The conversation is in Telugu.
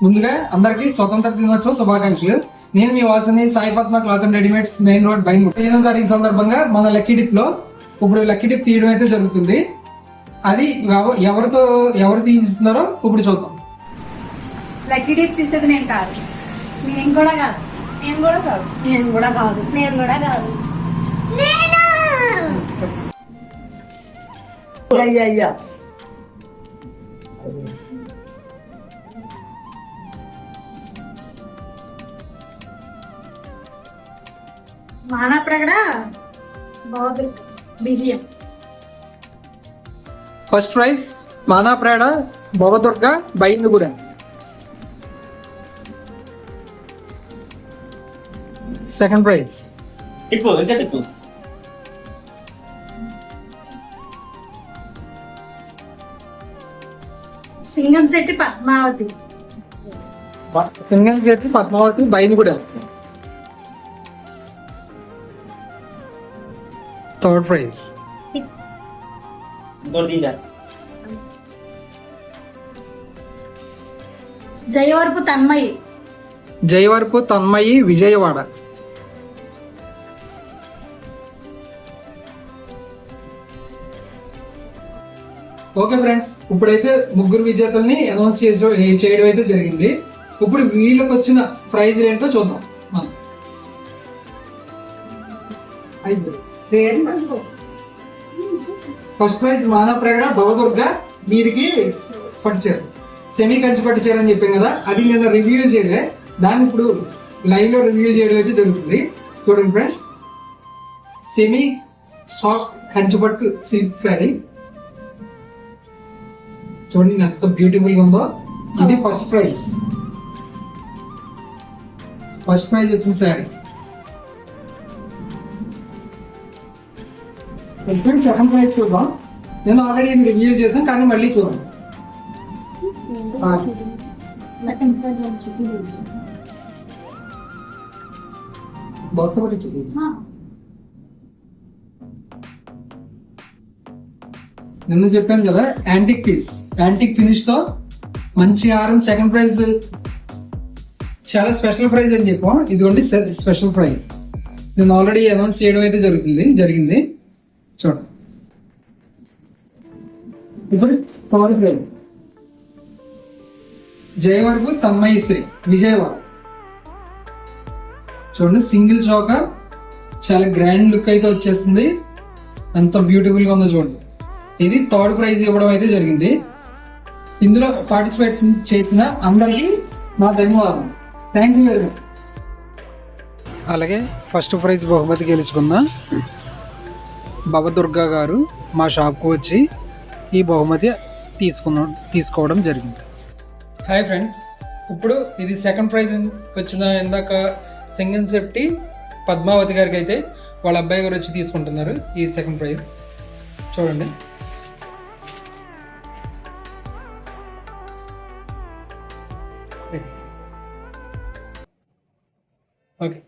ముందుగా అందరికీ స్వతంత్ర దినోత్సవ శుభాకాంక్షలు. నేను మీ వాసుని Sai Padma cloth and readymades main road బైన్. 15వ తారీఖు సందర్భంగా మన లక్కీ డిప్ లో ఇప్పుడు లక్కీ డిప్ తీయడం అయితే జరుగుతుంది. అది ఎవరు తీస్తున్నారో ఇప్పుడు చూద్దాం. లక్కీ డిప్ తీసేది నేను కాదు. నేను కూడా కాదు. నేను కూడా కాదు. నేను కూడా కాదు. నేను కూడా కాదు. అయ్యా మానప్రగడ బౌద్ధ బిజియం. ఫస్ట్ ప్రైజ్ మానాప్రాడ భవదుర్గ బైందుగుర. Second prize Singamsetti Padmavathi. సింగంశెట్టి పద్మావతి బైందుగుర. Third prize Jayavarapu Tanmayi. Jayavarapu Tanmayi Vijayawada. Okay friends, ఇప్పుడైతే ముగ్గురు విజేతల్ని అనౌన్స్ చేయడం అయితే జరిగింది. ఇప్పుడు వీళ్ళకి వచ్చిన ప్రైజ్ ఏంటో చూద్దాం. First prize Manapragada Bhavadurga. వీరికి పట్టించారు, సెమీ కంచి పట్టించారు అని చెప్పాను కదా, అది నేను రివ్యూ చేయలే, దాన్ని ఇప్పుడు లైవ్ లో రివ్యూ చేయడం అయితే జరుగుతుంది. చూడండి ఫ్రెండ్స్, సెమీ సాఫ్ట్ కంచిపట్టు సిల్క్ శారీ చూడండి ఎంత బ్యూటిఫుల్ గా ఉందో. ఇది ఫస్ట్ ప్రైజ్ వచ్చిన శారీ. సెకండ్ ప్రైజ్ చూద్దాం. నేను ఆల్రెడీ రివ్యూ చేశాను కానీ మళ్ళీ చూడండి. బాక్స్ ఒకటి నిన్న చెప్పాను కదా, యాంటిక్ పీస్, యాంటిక్ ఫినిష్ తో మంచి హారం. సెకండ్ ప్రైజ్ చాలా స్పెషల్ ప్రైజ్ అని చెప్పాం. ఇదిగోండి స్పెషల్ ప్రైజ్. నేను ఆల్రెడీ అనౌన్స్ చేయడం అయితే జరిగింది. చూడండి ఇప్పుడు థర్డ్ ప్రైజ్ జయవరపు తన్మయి శ్రీ విజయవాడ. చూడండి సింగిల్ చౌక, చాలా గ్రాండ్ లుక్ అయితే వచ్చేస్తుంది. ఎంత బ్యూటిఫుల్ గా ఉందో చూడండి. ఇది థర్డ్ ప్రైజ్ ఇవ్వడం అయితే జరిగింది. ఇందులో పార్టిసిపేట్ చేసిన అందరికీ మా ధన్యవాదాలు. Thank you very much. అలాగే ఫస్ట్ ప్రైజ్ బహుమతి గెలుచుకున్న భవదుర్గ గారు మా షాప్కు వచ్చి ఈ బహుమతి తీసుకోవడం జరిగింది. హాయ్ ఫ్రెండ్స్, ఇప్పుడు ఇది సెకండ్ ప్రైజ్ వచ్చిన ఇందాక సింగంశెట్టి పద్మావతి గారికి అయితే వాళ్ళ అబ్బాయి గారు వచ్చి తీసుకుంటున్నారు ఈ సెకండ్ ప్రైజ్. చూడండి. ఓకే.